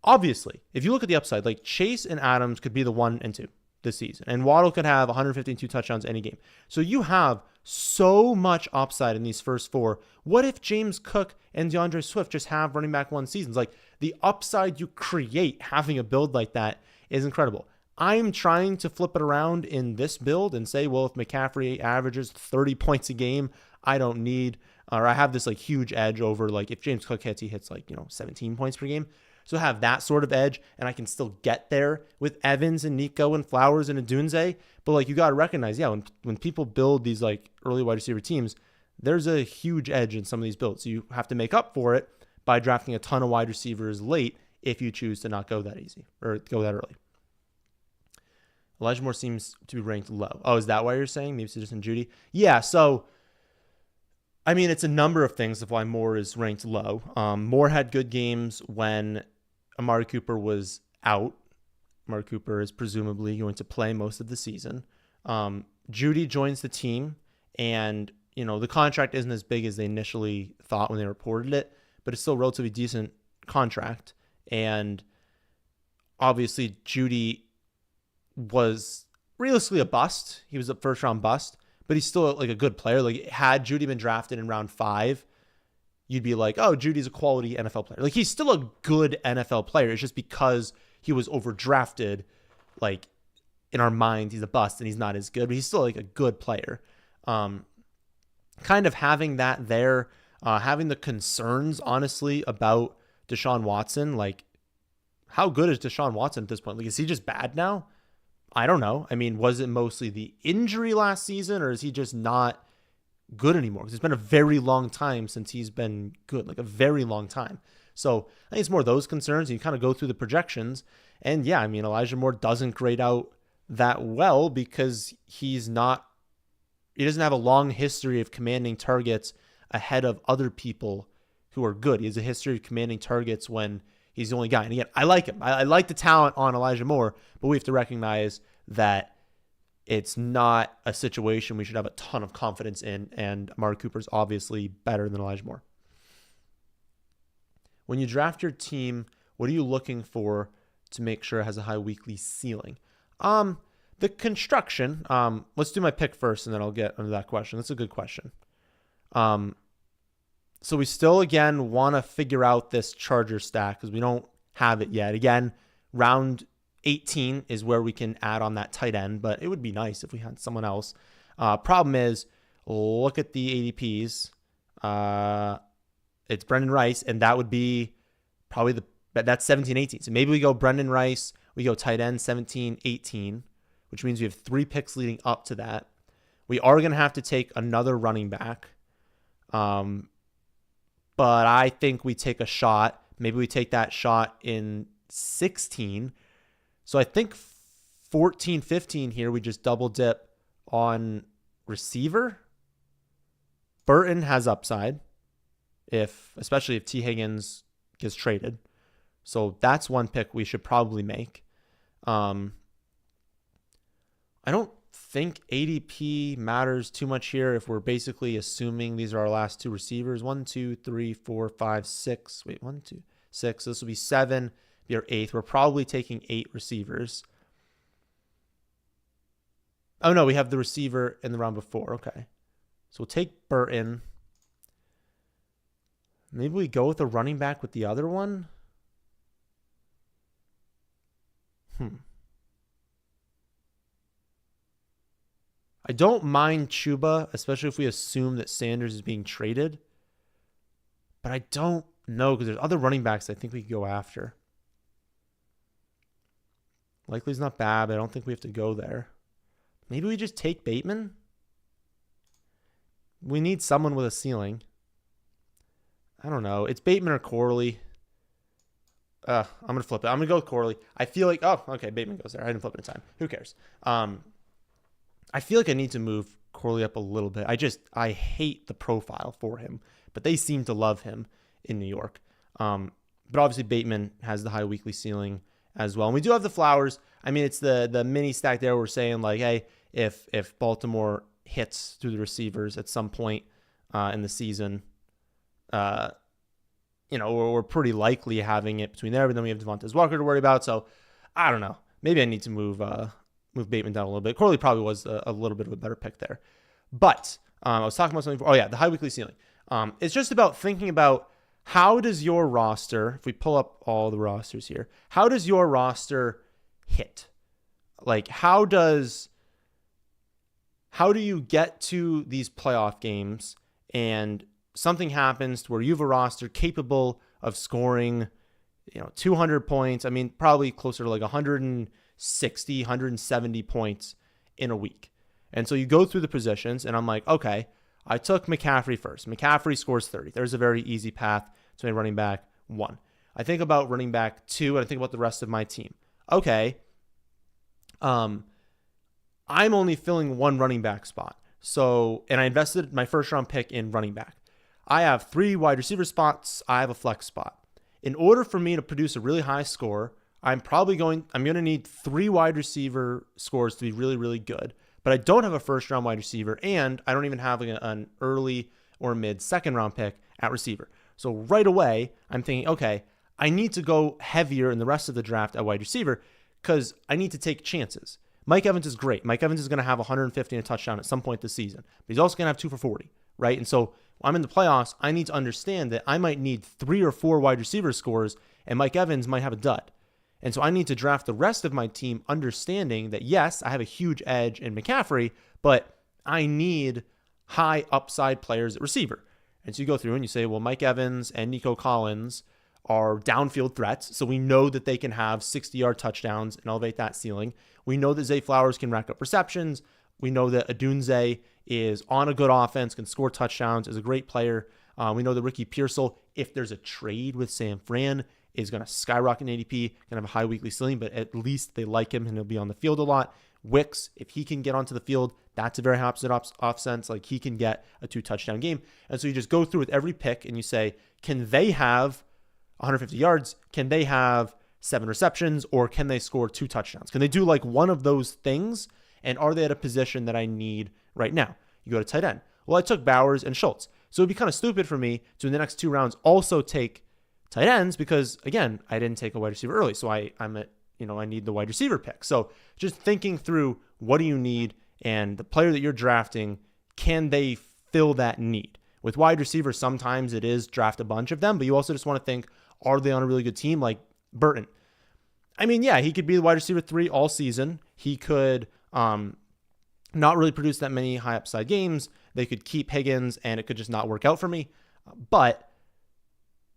Obviously, if you look at the upside, like Chase and Adams could be the 1 and 2 this season, and Waddle could have 152 touchdowns any game. So you have so much upside in these first 4. What if James Cook and DeAndre Swift just have running back 1 seasons? Like, the upside you create having a build like that is incredible. I'm trying to flip it around in this build and say, well, if McCaffrey averages 30 points a game, I don't need, or I have this like huge edge over, like, if James Cook hits, he hits like, 17 points per game. So have that sort of edge, and I can still get there with Evans and Nico and Flowers and Adunze. But like, you got to recognize, yeah, when people build these like early wide receiver teams, there's a huge edge in some of these builds. So you have to make up for it by drafting a ton of wide receivers late if you choose to not go that easy or go that early. Elijah Moore seems to be ranked low. Oh, is that why you're saying? Maybe Citizen Judy? Yeah, so I mean, it's a number of things of why Moore is ranked low. Moore had good games when Amari Cooper was out. Amari Cooper is presumably going to play most of the season. Judy joins the team, and the contract isn't as big as they initially thought when they reported it, but it's still a relatively decent contract. And obviously, Judy was realistically a bust. He was a first-round bust, but he's still like a good player. Like, had Judy been drafted in round 5, you'd be like, oh, Judy's a quality NFL player. Like, he's still a good NFL player. It's just because he was overdrafted, like, in our mind, he's a bust and he's not as good, but he's still like a good player. Kind of having that there, having the concerns, honestly, about Deshaun Watson. Like, how good is Deshaun Watson at this point? Like, is he just bad now? I don't know. I mean, was it mostly the injury last season, or is he just not good anymore? Because it's been a very long time since he's been good, like a very long time. So I think it's more those concerns. You kind of go through the projections, and yeah, I mean, Elijah Moore doesn't grade out that well because he doesn't have a long history of commanding targets ahead of other people who are good. He has a history of commanding targets when he's the only guy. And again, I like him. I like the talent on Elijah Moore, but we have to recognize that it's not a situation we should have a ton of confidence in, and Amari Cooper's obviously better than Elijah Moore. When you draft your team, what are you looking for to make sure it has a high weekly ceiling? The construction, let's do my pick first, and then I'll get into that question. That's a good question. So we still, again, want to figure out this Charger stack because we don't have it yet. Again, round 18 is where we can add on that tight end, but it would be nice if we had someone else. Problem is, look at the ADPs. It's Brendan Rice, and that would be probably that's 17, 18. So maybe we go Brendan Rice, we go tight end 17, 18, which means we have 3 picks leading up to that. We are going to have to take another running back. But I think we take a shot. Maybe we take that shot in 16. So I think 14, 15 here, we just double dip on receiver. Burton has upside, especially if T. Higgins gets traded. So that's one pick we should probably make. I don't think ADP matters too much here if we're basically assuming these are our last 2 receivers. 1, 2, 3, 4, 5, 6. Wait, 1, 2, 6. So this will be 7, be our 8th. We're probably taking 8 receivers. Oh, no, we have the receiver in the round before. Okay. So we'll take Burton. Maybe we go with a running back with the other one. I don't mind Chuba, especially if we assume that Sanders is being traded. But I don't know because there's other running backs I think we could go after. Likely's not bad, but I don't think we have to go there. Maybe we just take Bateman. we need someone with a ceiling. I don't know. It's Bateman or Corley. I'm going to flip it. I'm going to go with Corley. I feel like, oh, okay, Bateman goes there. I didn't flip it in time. Who cares? I feel like I need to move Corley up a little bit. I hate the profile for him, but they seem to love him in New York. But obviously Bateman has the high weekly ceiling as well. And we do have the Flowers. I mean, it's the mini stack there. We're saying like, hey, if Baltimore hits through the receivers at some point in the season, we're pretty likely having it between there, but then we have Devontae Walker to worry about. So I don't know. Maybe I need to move Bateman down a little bit. Corley probably was a little bit of a better pick there. But I was talking about something before. Oh, yeah, the high weekly ceiling. It's just about thinking about how does your roster, if we pull up all the rosters here, how does your roster hit? Like, how do you get to these playoff games and something happens to where you have a roster capable of scoring, 200 points. I mean, probably closer to like 160, 170 points in a week. And so you go through the positions and I'm like, okay, I took McCaffrey first. McCaffrey scores 30. There's a very easy path to my running back 1. I think about running back 2 and I think about the rest of my team. Okay. I'm only filling 1 running back spot. So, and I invested my first round pick in running back. I have 3 wide receiver spots. I have a flex spot. In order for me to produce a really high score, I'm going to need 3 wide receiver scores to be really, really good. But I don't have a first round wide receiver, and I don't even have an early or mid second round pick at receiver. So right away, I'm thinking, okay, I need to go heavier in the rest of the draft at wide receiver because I need to take chances. Mike Evans is great. Mike Evans is going to have 150 and a touchdown at some point this season, but he's also going to have 2 for 40, right? And so when I'm in the playoffs, I need to understand that I might need 3 or 4 wide receiver scores, and Mike Evans might have a dud. And so I need to draft the rest of my team understanding that, yes, I have a huge edge in McCaffrey, but I need high upside players at receiver. And so you go through and you say, well, Mike Evans and Nico Collins are downfield threats. So we know that they can have 60-yard touchdowns and elevate that ceiling. We know that Zay Flowers can rack up receptions. We know that Adunze is on a good offense, can score touchdowns, is a great player. We know that Ricky Pearsall, if there's a trade with San Fran, is going to skyrocket in ADP, going to have a high weekly ceiling, but at least they like him and he'll be on the field a lot. Wicks, if he can get onto the field, that's a very high offense. Like he can get a 2-touchdown game. And so you just go through with every pick and you say, can they have 150 yards? Can they have 7 receptions? Or can they score 2 touchdowns? Can they do like one of those things? And are they at a position that I need right now? You go to tight end. Well, I took Bowers and Schultz. So it'd be kind of stupid for me to in the next 2 rounds also take tight ends because, again, I didn't take a wide receiver early. So I need the wide receiver pick. So just thinking through what do you need and the player that you're drafting, can they fill that need? With wide receivers, sometimes it is draft a bunch of them, but you also just want to think, are they on a really good team like Burton? I mean, yeah, he could be the wide receiver 3 all season. He could not really produce that many high upside games. They could keep Higgins and it could just not work out for me. But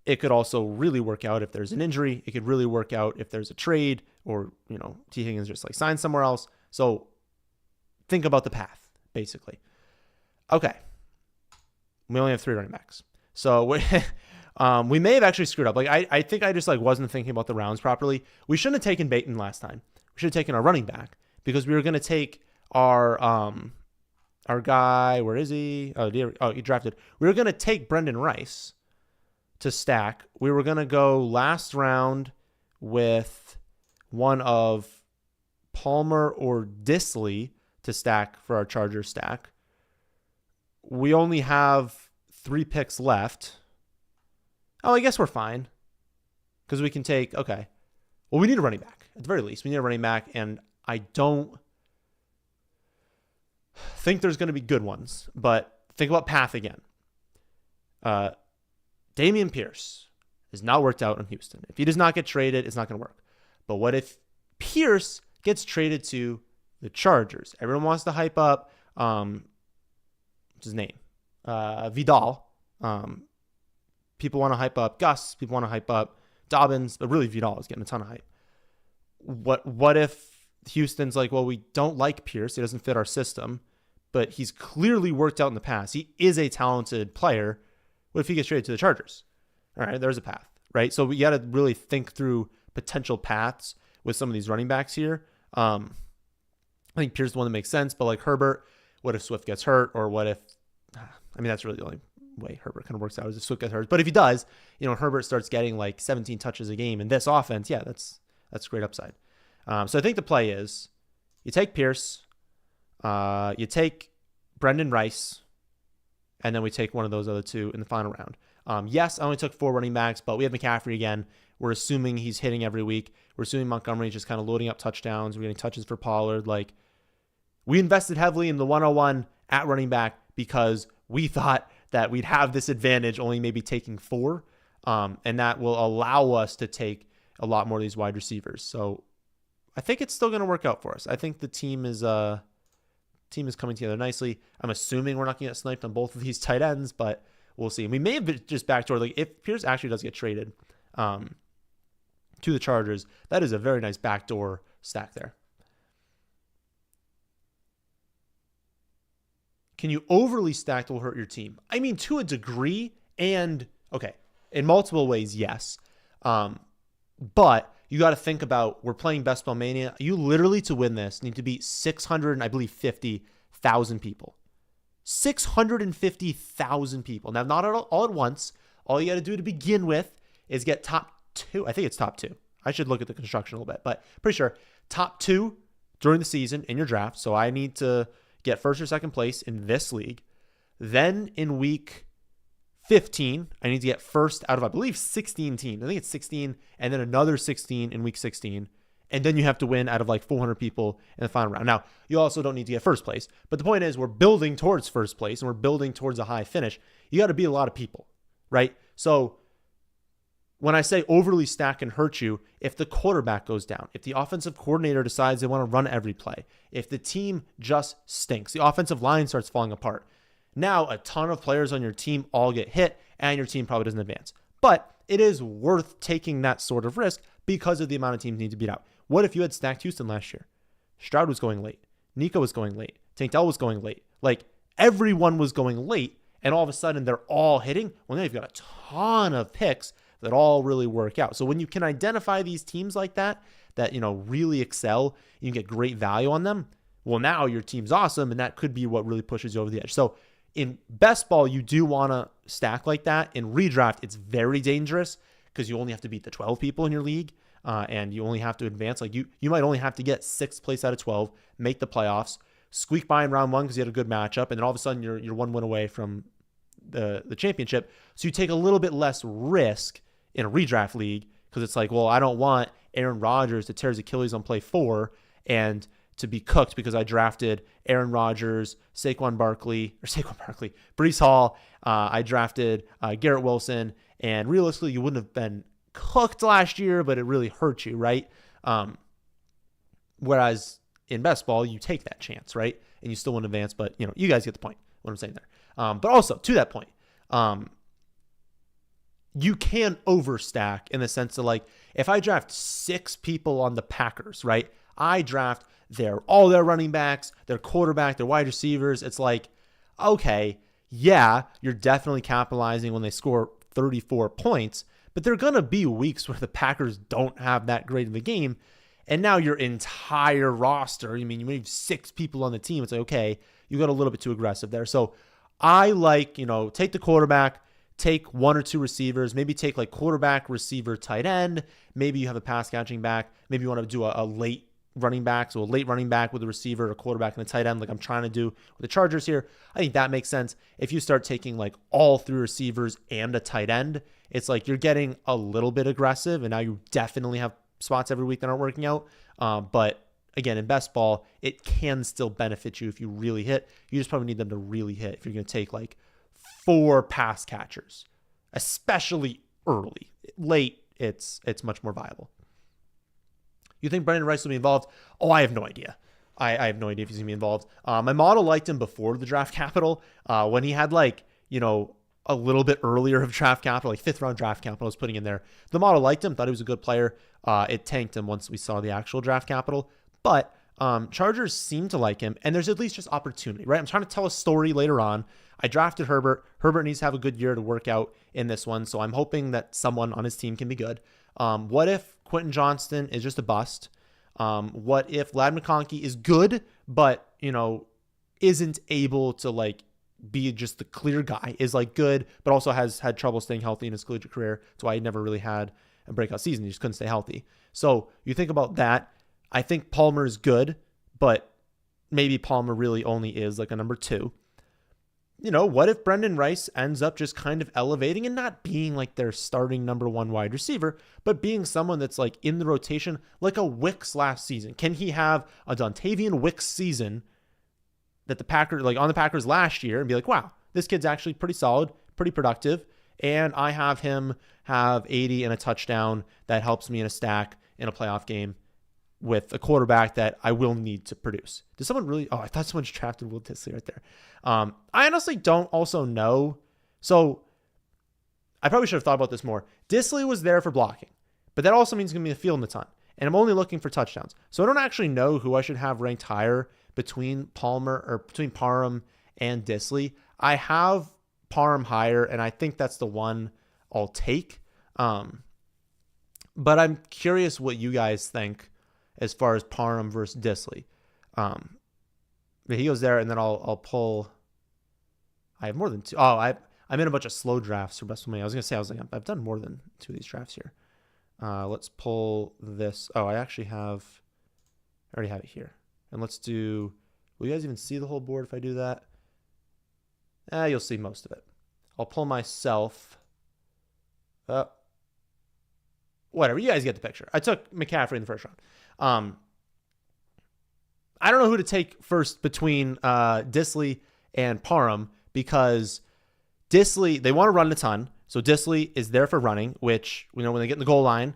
it could also really work out if there's an injury. It could really work out if there's a trade or, T. Higgins just like signed somewhere else. So think about the path, basically. Okay. We only have 3 running backs. So we may have actually screwed up. Like I think I just like wasn't thinking about the rounds properly. We shouldn't have taken Bateman last time. We should have taken our running back because we were going to take our guy. Where is he? He drafted. We were going to take Brendan Rice to stack. We were going to go last round with one of Palmer or Disley to stack for our Charger stack. We only have 3 picks left. Oh, I guess we're fine because we can take, okay. Well, we need a running back at the very least. We need a running back, and I don't think there's going to be good ones, but think about path again. Dameon Pierce has not worked out in Houston. If he does not get traded, it's not going to work. But what if Pierce gets traded to the Chargers? Everyone wants to hype up, what's his name? Vidal. People want to hype up Gus. People want to hype up Dobbins, but really Vidal is getting a ton of hype. What if Houston's like, well, we don't like Pierce. He doesn't fit our system, but he's clearly worked out in the past. He is a talented player. What if he gets traded to the Chargers? All right, there's a path, right? So we got to really think through potential paths with some of these running backs here. I think Pierce is the one that makes sense, but like Herbert, what if Swift gets hurt? Or what if, that's really the only way Herbert kind of works out is if Swift gets hurt. But if he does, Herbert starts getting like 17 touches a game in this offense, yeah, that's great upside. So I think the play is you take Pierce, you take Brendan Rice, and then we take one of those other two in the final round. Yes, I only took 4 running backs, but we have McCaffrey again. We're assuming he's hitting every week. We're assuming Montgomery's just kind of loading up touchdowns. We're getting touches for Pollard. Like, we invested heavily in the 101 at running back because we thought that we'd have this advantage only maybe taking 4. And that will allow us to take a lot more of these wide receivers. So I think it's still going to work out for us. I think the team is coming together nicely. I'm assuming we're not going to get sniped on both of these tight ends, but we'll see. We may have just backdoor, like if Pierce actually does get traded to the Chargers, that is a very nice backdoor stack there. Can you overly stack that will hurt your team? I mean, to a degree, and okay, in multiple ways, yes. But you got to think about, we're playing Best Ball Mania. You literally, to win this, need to beat 650,000 people. 650,000 people. Now, not all at once. All you got to do to begin with is get top 2. I think it's top 2. I should look at the construction a little bit, but pretty sure top 2 during the season in your draft. So I need to get first or second place in this league. Then in week 15, I need to get first out of, I believe, 16 teams. I think it's 16, and then another 16 in week 16. And then you have to win out of like 400 people in the final round. Now, you also don't need to get first place. But the point is, we're building towards first place, and we're building towards a high finish. You got to beat a lot of people, right? So when I say overly stack and hurt you, if the quarterback goes down, if the offensive coordinator decides they want to run every play, if the team just stinks, the offensive line starts falling apart, now a ton of players on your team all get hit and your team probably doesn't advance. But it is worth taking that sort of risk because of the amount of teams you need to beat out. What if you had stacked Houston last year? Stroud was going late. Nico was going late. Tank Dell was going late. Like, everyone was going late, and all of a sudden they're all hitting. Well, now you've got a ton of picks that all really work out. So when you can identify these teams like that really excel, you can get great value on them. Well, now your team's awesome, and that could be what really pushes you over the edge. So in best ball, you do want to stack like that. In redraft, it's very dangerous because you only have to beat the 12 people in your league, and you only have to advance. Like you might only have to get 6th place out of 12, make the playoffs, squeak by in round 1 because you had a good matchup, and then all of a sudden you're 1 win away from the championship. So you take a little bit less risk in a redraft league because it's like, well, I don't want Aaron Rodgers to tear his Achilles on play 4 and to be cooked because I drafted Aaron Rodgers, Brees Hall. I drafted Garrett Wilson, and realistically, you wouldn't have been cooked last year, but it really hurt you, right? Whereas in best ball, you take that chance, right? And you still won't advance, but you guys get the point, what I'm saying there. But also, to that point, you can overstack in the sense of, like, if I draft 6 people on the Packers, right? I draft all their running backs, their quarterback, their wide receivers. It's like, okay, yeah, you're definitely capitalizing when they score 34 points, but there are going to be weeks where the Packers don't have that great of a game. And now your entire roster, you have 6 people on the team. It's like, okay, you got a little bit too aggressive there. So I like, take the quarterback, take 1 or 2 receivers, maybe take like quarterback, receiver, tight end. Maybe you have a pass catching back. Maybe you want to do a late running back, so a late running back with a receiver, a quarterback, and a tight end, like I'm trying to do with the Chargers here. I think that makes sense. If you start taking like all 3 receivers and a tight end, it's like you're getting a little bit aggressive, and now you definitely have spots every week that aren't working out. But again, in best ball, it can still benefit you if you really hit. You just probably need them to really hit if you're going to take like 4 pass catchers, especially early. Late, it's much more viable. You think Brendan Rice will be involved? Oh, I have no idea. I have no idea if he's going to be involved. My model liked him before the draft capital. When he had a little bit earlier of draft capital, like 5th round draft capital I was putting in there. The model liked him, thought he was a good player. It tanked him once we saw the actual draft capital. But Chargers seem to like him, and there's at least just opportunity, right? I'm trying to tell a story later on. I drafted Herbert. Herbert needs to have a good year to work out in this one, so I'm hoping that someone on his team can be good. What if Quentin Johnston is just a bust? What if Lad McConkey is good, but, isn't able to, like, be just the clear guy, is, like, good, but also has had trouble staying healthy in his collegiate career. That's why he never really had a breakout season. He just couldn't stay healthy. So you think about that. I think Palmer is good, but maybe Palmer really only is like a number 2. What if Brendan Rice ends up just kind of elevating and not being like their starting number 1 wide receiver, but being someone that's like in the rotation, like a Wicks last season? Can he have a Dontavian Wicks season that the Packers, like on the Packers last year, and be like, wow, this kid's actually pretty solid, pretty productive, and I have him have 80 and a touchdown that helps me in a stack in a playoff game with a quarterback that I will need to produce? Does someone really? Oh, I thought someone just drafted Will Dissly right there. I honestly don't also know. So I probably should have thought about this more. Dissly was there for blocking, but that also means he's going to be in the field in a ton. And I'm only looking for touchdowns. So I don't actually know who I should have ranked higher between Parham and Dissly. I have Parham higher, and I think that's the one I'll take. But I'm curious what you guys think as far as Parham versus Dissly. But he goes there, and then I'll pull. I have more than 2. Oh, I'm in a bunch of slow drafts for best of me. I was like, I've done more than 2 of these drafts here. Let's pull this. Oh, I already have it here. And let's do. Will you guys even see the whole board if I do that? You'll see most of it. I'll pull myself. Whatever. You guys get the picture. I took McCaffrey in the first round. I don't know who to take first between Dissly and Parham, because Dissly, they want to run a ton. So Dissly is there for running, which, when they get in the goal line,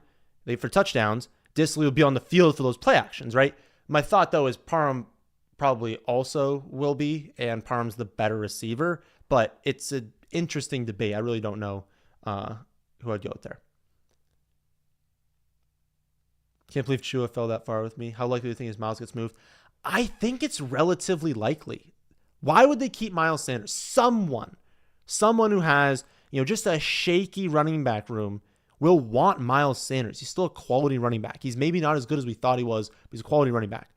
for touchdowns, Dissly will be on the field for those play actions, right? My thought, though, is Parham probably also will be, and Parham's the better receiver, but it's an interesting debate. I really don't know who I'd go with there. Can't believe Chua fell that far with me. How likely do you think his Miles gets moved? I think it's relatively likely. Why would they keep Miles Sanders? Someone who has, just a shaky running back room will want Miles Sanders. He's still a quality running back. He's maybe not as good as we thought he was, but he's a quality running back.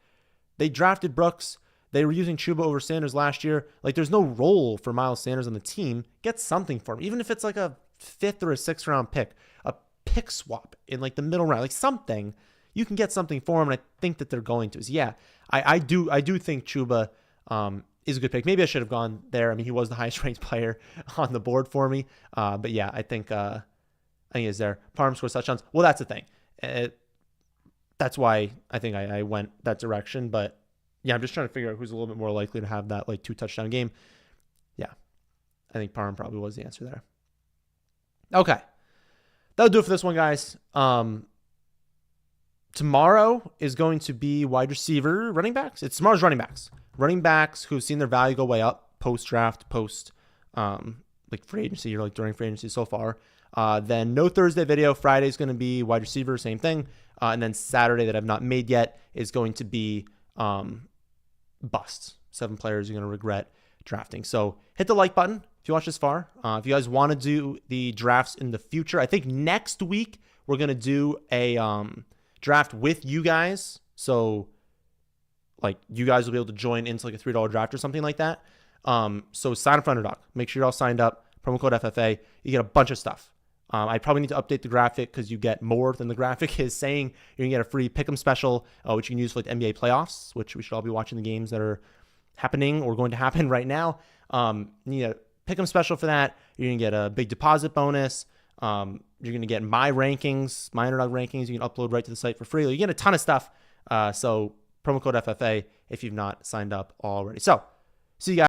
They drafted Brooks. They were using Chuba over Sanders last year. Like, there's no role for Miles Sanders on the team. Get something for him, even if it's like a 5th or a 6th round pick, a pick swap in like the middle round, like something. You can get something for him, and I think that they're going to. So yeah, I do think Chuba is a good pick. Maybe I should have gone there. I mean, he was the highest ranked player on the board for me. But yeah, I think he's there. Parham scores touchdowns. Well, that's the thing. That's why I think I went that direction. But yeah, I'm just trying to figure out who's a little bit more likely to have that like 2 touchdown game. Yeah, I think Parham probably was the answer there. Okay, that'll do it for this one, guys. Tomorrow is going to be wide receiver, running backs. It's tomorrow's running backs. Running backs who've seen their value go way up post-draft, like free agency or like during free agency so far. Then no Thursday video. Friday is going to be wide receiver, same thing. And then Saturday that I've not made yet is going to be busts. 7 players you're going to regret drafting. So hit the like button if you watch this far. If you guys want to do the drafts in the future, I think next week we're going to do a draft with you guys. So like you guys will be able to join into like a $3 draft or something like that. So sign up for Underdog. Make sure you're all signed up. Promo code FFA. You get a bunch of stuff. I probably need to update the graphic because you get more than the graphic is saying. You're going to get a free Pick'em special, which you can use for like the NBA playoffs, which we should all be watching the games that are happening or going to happen right now. You need a Pick'em special for that. You're going to get a big deposit bonus. You're going to get my rankings, my Underdog rankings. You can upload right to the site for free. You get a ton of stuff. So promo code FFA if you've not signed up already. So see you guys.